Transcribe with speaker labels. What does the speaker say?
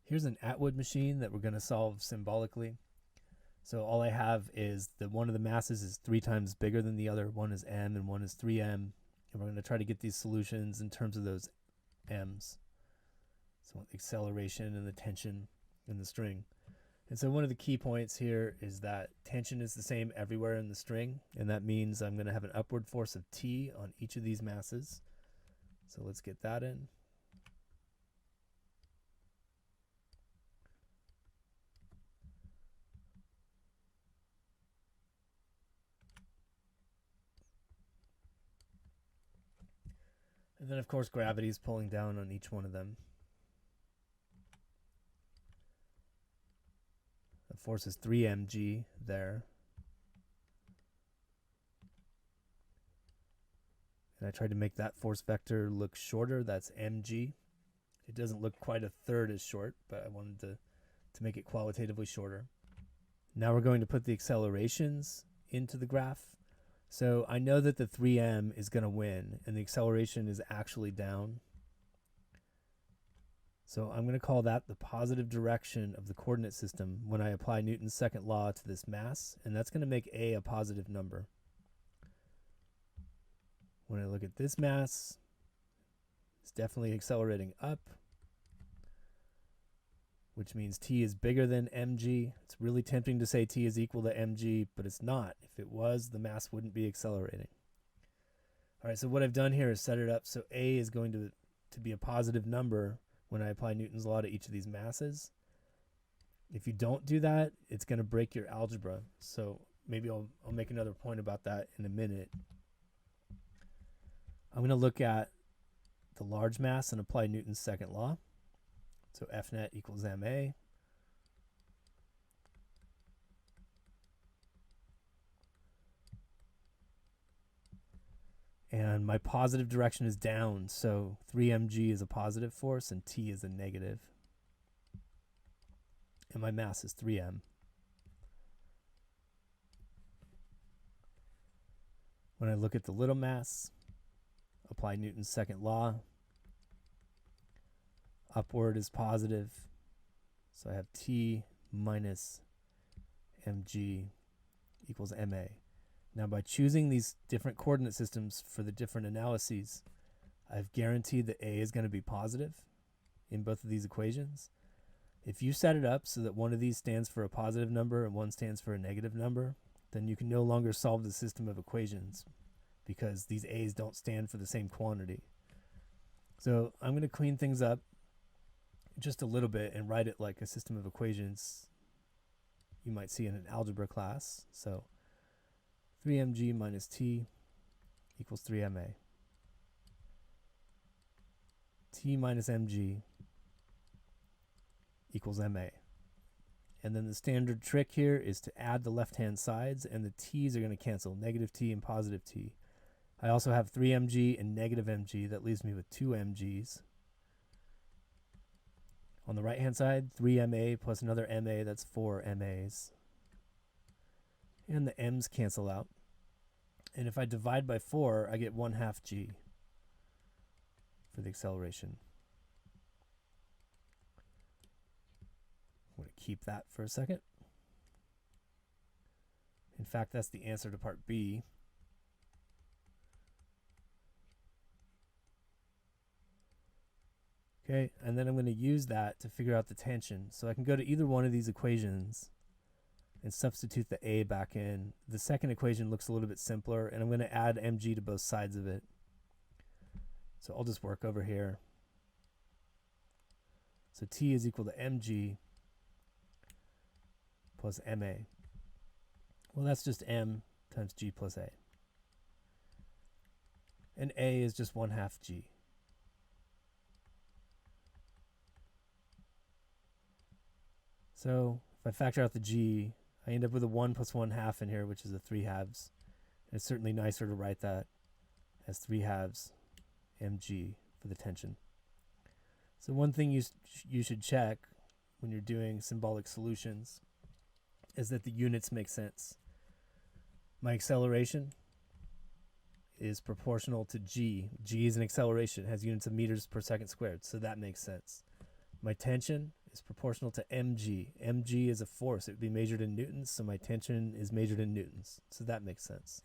Speaker 1: Here's an Atwood machine that we're going to solve symbolically. So all I have is that one of the masses is 3 times bigger than the other. One is m and one is 3m. And we're going to try to get these solutions in terms of those m's. So the acceleration and the tension in the string. And so one of the key points here is that tension is the same everywhere in the string. And that means I'm going to have an upward force of T on each of these masses. So let's get that in. And then, of course, gravity is pulling down on each one of them. The force is 3mg there. And I tried to make that force vector look shorter. That's mg. It doesn't look quite a third as short, but I wanted to make it qualitatively shorter. Now we're going to put the accelerations into the graph. So I know that the 3m is going to win, and the acceleration is actually down. So I'm going to call that the positive direction of the coordinate system when I apply Newton's second law to this mass, and that's going to make a positive number. When I look at this mass, it's definitely accelerating up, which means T is bigger than mg. It's really tempting to say T is equal to mg, but it's not. If it was, the mass wouldn't be accelerating. All right, so what I've done here is set it up so A is going to be a positive number when I apply Newton's law to each of these masses. If you don't do that, it's going to break your algebra. So maybe I'll make another point about that in a minute. I'm going to look at the large mass and apply Newton's second law. So F net equals ma. And my positive direction is down, so 3mg is a positive force and T is a negative. And my mass is 3m. When I look at the little mass, apply Newton's second law. Upward is positive, so I have T minus mg equals ma. Now by choosing these different coordinate systems for the different analyses, I've guaranteed that A is going to be positive in both of these equations. If you set it up so that one of these stands for a positive number and one stands for a negative number, then you can no longer solve the system of equations because these A's don't stand for the same quantity. So I'm going to clean things up just a little bit and write it like a system of equations you might see in an algebra class. So 3mg minus T equals 3ma. T minus mg equals ma. And then the standard trick here is to add the left-hand sides, and the t's are going to cancel, negative t and positive t. I also have 3mg and negative mg. That leaves me with 2 mg's. On the right-hand side, 3ma plus another ma, that's 4 ma's. And the m's cancel out. And if I divide by 4, I get 1/2 g for the acceleration. I'm going to keep that for a second. In fact, that's the answer to part B. Okay, and then I'm going to use that to figure out the tension. So I can go to either one of these equations and substitute the A back in. The second equation looks a little bit simpler, and I'm going to add mg to both sides of it. So I'll just work over here. So T is equal to mg plus ma. Well, that's just m times g plus a. And a is just 1/2 g. So if I factor out the g, I end up with a 1 plus 1/2 in here, which is a 3/2. And it's certainly nicer to write that as 3/2 mg for the tension. So one thing you should check when you're doing symbolic solutions is that the units make sense. My acceleration is proportional to g. G is an acceleration. It has units of meters per second squared, so that makes sense. My tension is is proportional to mg. Mg is a force. It would be measured in newtons, so my tension is measured in newtons. So that makes sense.